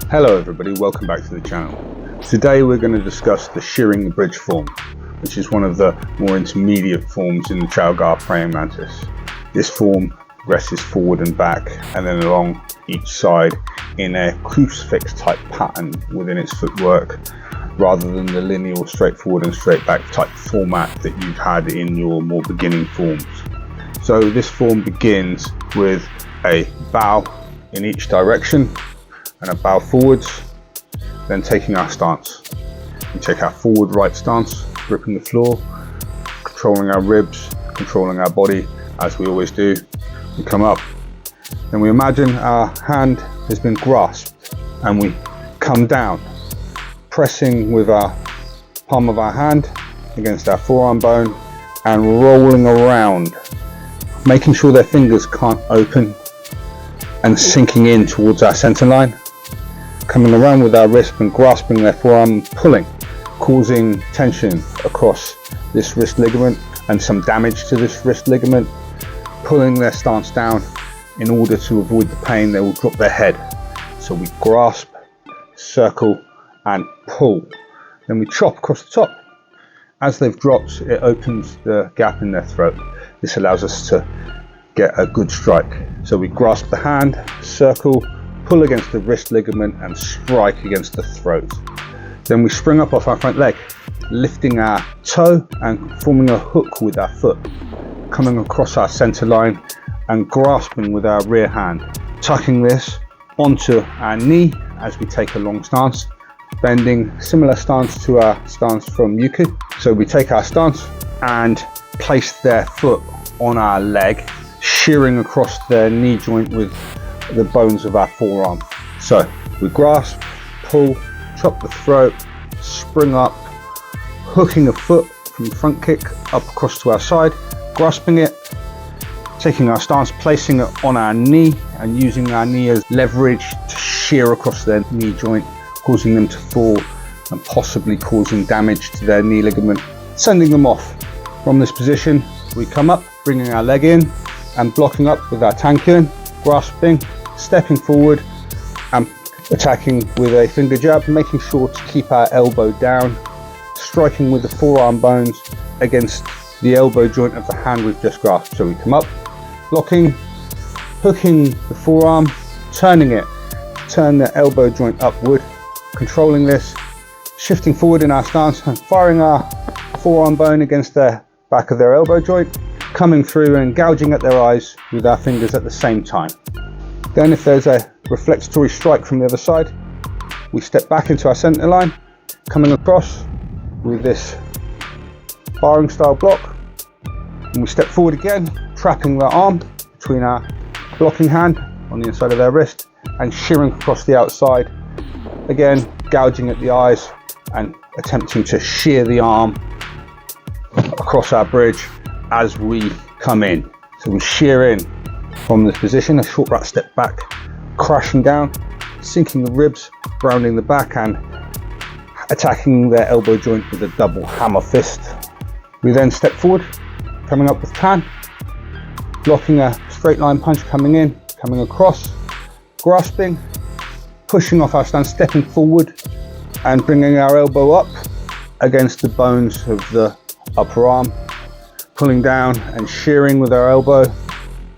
Hello everybody, welcome back to the channel. Today we're going to discuss the Shearing bridge form, which is one of the more intermediate forms in the Chow praying mantis. This form progresses forward and back and then along each side in a crucifix type pattern within its footwork, rather than the linear straight forward and straight back type format that you've had in your more beginning forms. So this form begins with a bow in each direction and a bow forwards, then taking our stance. We take our forward right stance, gripping the floor, controlling our ribs, controlling our body as we always do. We come up, then we imagine our hand has been grasped and we come down, pressing with our palm of our hand against our forearm bone and rolling around, making sure their fingers can't open and sinking in towards our center line. Coming around with our wrist and grasping their forearm, pulling, causing tension across this wrist ligament and some damage to this wrist ligament, pulling their stance down in order to avoid the pain. They will drop their head. So we grasp, circle and pull. Then we chop across the top. As they've dropped, it opens the gap in their throat. This allows us to get a good strike. So we grasp the hand, circle, pull against the wrist ligament and strike against the throat. Then we spring up off our front leg, lifting our toe and forming a hook with our foot, coming across our center line and grasping with our rear hand, tucking this onto our knee as we take a long stance, bending similar stance to our stance from Yuku. So we take our stance and place their foot on our leg, shearing across their knee joint with the bones of our forearm. So we grasp, pull, chop the throat, spring up, hooking a foot from front kick up across to our side, grasping it, taking our stance, placing it on our knee and using our knee as leverage to shear across their knee joint, causing them to fall and possibly causing damage to their knee ligament, sending them off. From this position we come up, bringing our leg in and blocking up with our tankyun, grasping, stepping forward and attacking with a finger jab, making sure to keep our elbow down, striking with the forearm bones against the elbow joint of the hand we've just grasped. So we come up, blocking, hooking the forearm, turning it, turn the elbow joint upward, controlling this, shifting forward in our stance and firing our forearm bone against the back of their elbow joint, coming through and gouging at their eyes with our fingers at the same time. Then if there's a reflexatory strike from the other side, we step back into our center line, coming across with this barring style block, and we step forward again, trapping the arm between our blocking hand on the inside of their wrist and shearing across the outside, again gouging at the eyes and attempting to shear the arm across our bridge as we come in. So we shear in from this position, a short rat step back, crashing down, sinking the ribs, rounding the back and attacking their elbow joint with a double hammer fist. We then step forward, coming up with tan, blocking a straight line punch coming in, coming across, grasping, pushing off our stance, stepping forward and bringing our elbow up against the bones of the upper arm, pulling down and shearing with our elbow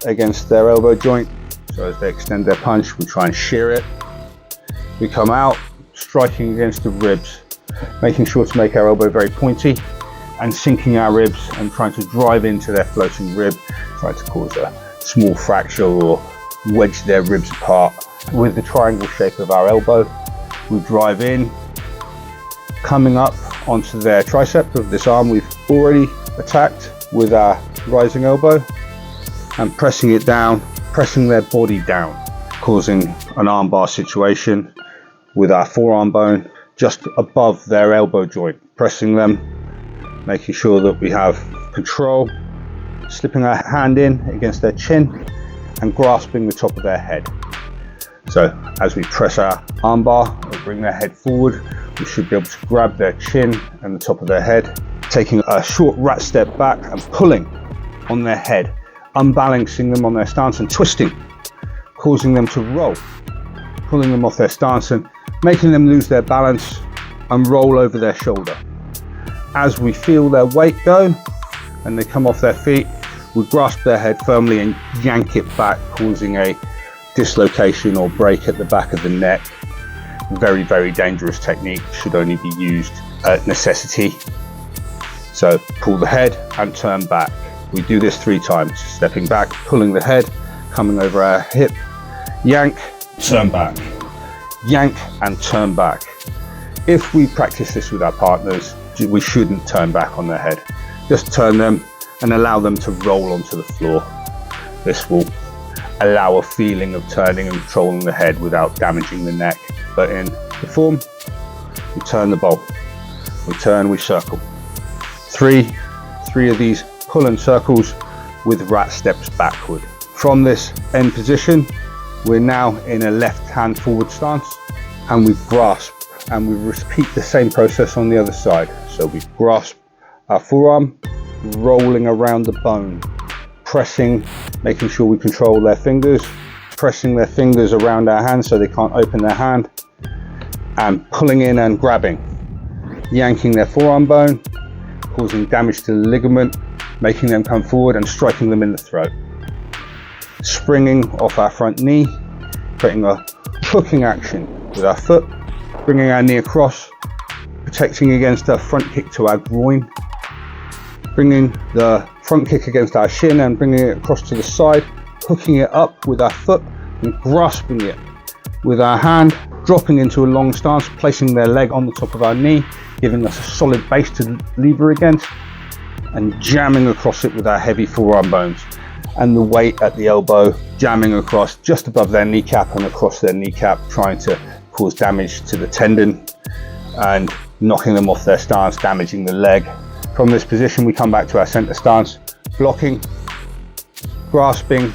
against their elbow joint. So as they extend their punch, we try and shear it. We come out, striking against the ribs, making sure to make our elbow very pointy and sinking our ribs and trying to drive into their floating rib, trying to cause a small fracture or wedge their ribs apart. With the triangle shape of our elbow, we drive in, coming up onto their tricep of this arm we've already attacked with our rising elbow and pressing it down, pressing their body down, causing an armbar situation with our forearm bone just above their elbow joint, pressing them, making sure that we have control, slipping our hand in against their chin and grasping the top of their head. So as we press our armbar and bring their head forward, we should be able to grab their chin and the top of their head, taking a short rat step back and pulling on their head, unbalancing them on their stance and twisting, causing them to roll, pulling them off their stance and making them lose their balance and roll over their shoulder. As we feel their weight go and they come off their feet, we grasp their head firmly and yank it back, causing a dislocation or break at the back of the neck. Very, very dangerous technique, should only be used at necessity. So pull the head and turn back. We do this 3 times, stepping back, pulling the head, coming over our hip, yank, turn back, yank and turn back. If we practice this with our partners, we shouldn't turn back on their head. Just turn them and allow them to roll onto the floor. This will allow a feeling of turning and controlling the head without damaging the neck. But in the form, we turn the bowl, we turn, we circle. Three of these pull and circles with rat steps backward. From this end position, we're now in a left hand forward stance, and we grasp, and we repeat the same process on the other side. So we grasp our forearm, rolling around the bone, pressing, making sure we control their fingers, pressing their fingers around our hands so they can't open their hand, and pulling in and grabbing, yanking their forearm bone, causing damage to the ligament, making them come forward and striking them in the throat. Springing off our front knee, creating a hooking action with our foot, bringing our knee across, protecting against a front kick to our groin, bringing the front kick against our shin and bringing it across to the side, hooking it up with our foot and grasping it with our hand, dropping into a long stance, placing their leg on the top of our knee, giving us a solid base to lever against, and jamming across it with our heavy forearm bones, and the weight at the elbow jamming across just above their kneecap and across their kneecap, trying to cause damage to the tendon and knocking them off their stance, damaging the leg. From this position, we come back to our center stance, blocking, grasping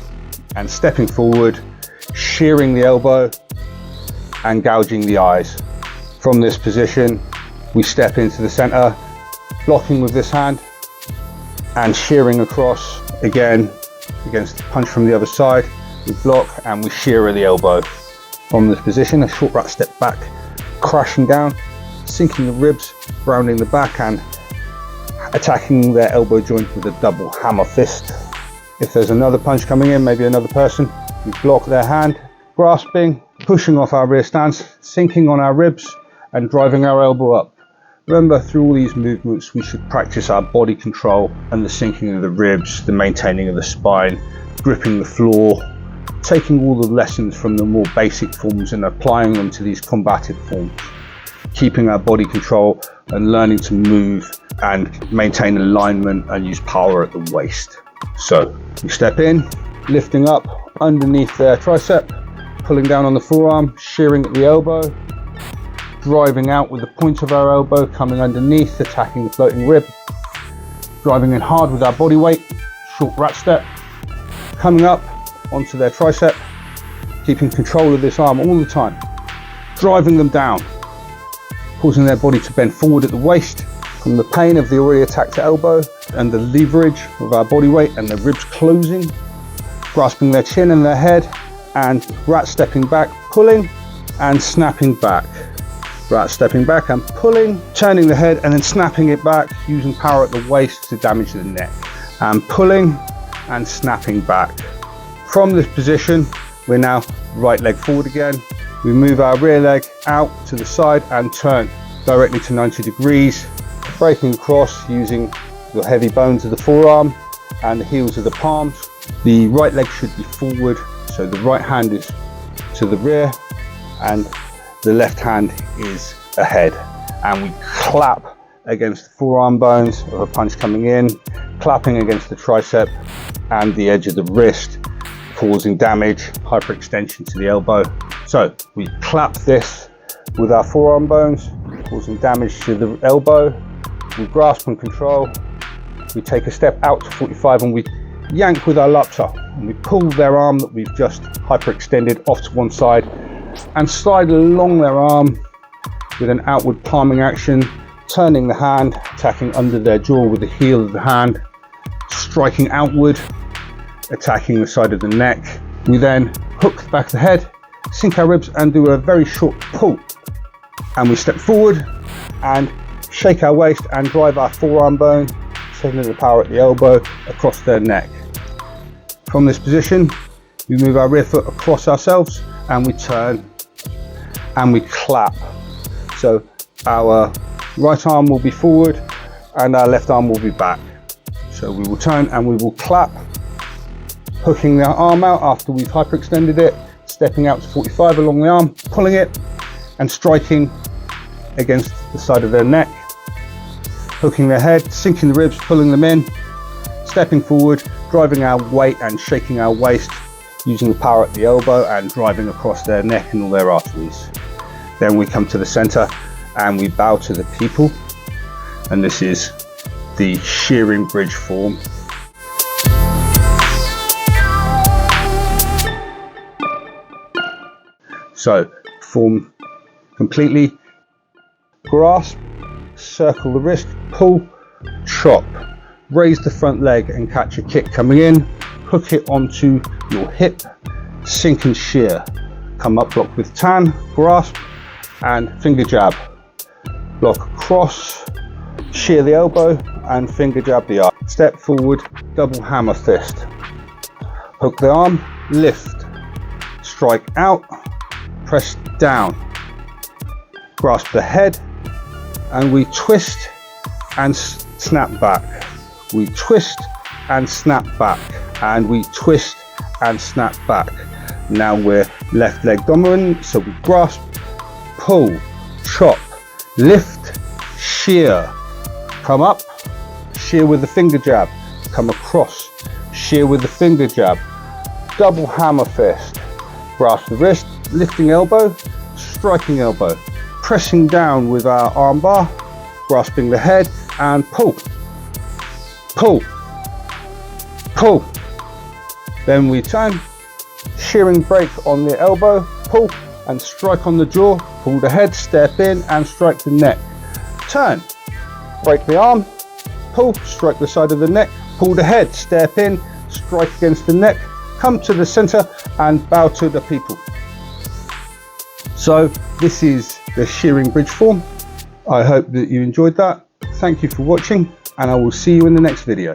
and stepping forward, shearing the elbow and gouging the eyes. From this position, we step into the center, blocking with this hand and shearing across again against the punch from the other side. We block and we shear the elbow. From this position, a short rat step back, crashing down, sinking the ribs, rounding the back and attacking their elbow joint with a double hammer fist. If there's another punch coming in, maybe another person, we block their hand, grasping, pushing off our rear stance, sinking on our ribs and driving our elbow up. Remember, through all these movements, we should practice our body control and the sinking of the ribs, the maintaining of the spine, gripping the floor, taking all the lessons from the more basic forms and applying them to these combative forms, keeping our body control and learning to move and maintain alignment and use power at the waist. So we step in, lifting up underneath their tricep, pulling down on the forearm, shearing at the elbow, driving out with the point of our elbow, coming underneath, attacking the floating rib, driving in hard with our body weight, short rat step, coming up onto their tricep, keeping control of this arm all the time, driving them down, causing their body to bend forward at the waist from the pain of the already attacked elbow and the leverage of our body weight and the ribs closing, grasping their chin and their head and rat stepping back, pulling and snapping back. Rat stepping back and pulling, turning the head and then snapping it back, using power at the waist to damage the neck, and pulling and snapping back. From this position, we're now right leg forward again. We move our rear leg out to the side and turn directly to 90 degrees, breaking across using the heavy bones of the forearm and the heels of the palms. The right leg should be forward, so the right hand is to the rear and the left hand is ahead. And we clap against the forearm bones of a punch coming in, clapping against the tricep and the edge of the wrist, causing damage, hyperextension to the elbow. So we clap this with our forearm bones, causing damage to the elbow. We grasp and control. We take a step out to 45 and we yank with our lapsa and we pull their arm that we've just hyperextended off to one side and slide along their arm with an outward palming action, turning the hand, attacking under their jaw with the heel of the hand, striking outward, attacking the side of the neck. We then hook the back of the head, sink our ribs and do a very short pull. And we step forward and shake our waist and drive our forearm bone, sending the power at the elbow across their neck. From this position, we move our rear foot across ourselves and we turn and we clap. So our right arm will be forward and our left arm will be back. So we will turn and we will clap, hooking the arm out after we've hyperextended it, stepping out to 45 along the arm, pulling it and striking against the side of their neck, hooking their head, sinking the ribs, pulling them in, stepping forward, driving our weight and shaking our waist, using the power at the elbow and driving across their neck and all their arteries. Then we come to the center and we bow to the people, and this is the shearing bridge form. So form completely, grasp, circle the wrist, pull, chop, raise the front leg and catch a kick coming in, hook it onto your hip, sink and shear, come up, block with tan, grasp and finger jab, block across, shear the elbow and finger jab the arm, step forward, double hammer fist, hook the arm, lift, strike out, press down, grasp the head and we twist and snap back, we twist and snap back, and we twist and snap back. Now we're left leg dominant, so we grasp, pull, chop, lift, shear, come up, shear with the finger jab, come across, shear with the finger jab, double hammer fist, grasp the wrist, lifting elbow, striking elbow, pressing down with our arm bar, grasping the head and pull, pull, pull. Then we turn, shearing break on the elbow, pull and strike on the jaw, pull the head, step in and strike the neck. Turn, break the arm, pull, strike the side of the neck, pull the head, step in, strike against the neck, come to the center and bow to the people. So this is the shearing bridge form. I hope that you enjoyed that. Thank you for watching and I will see you in the next video.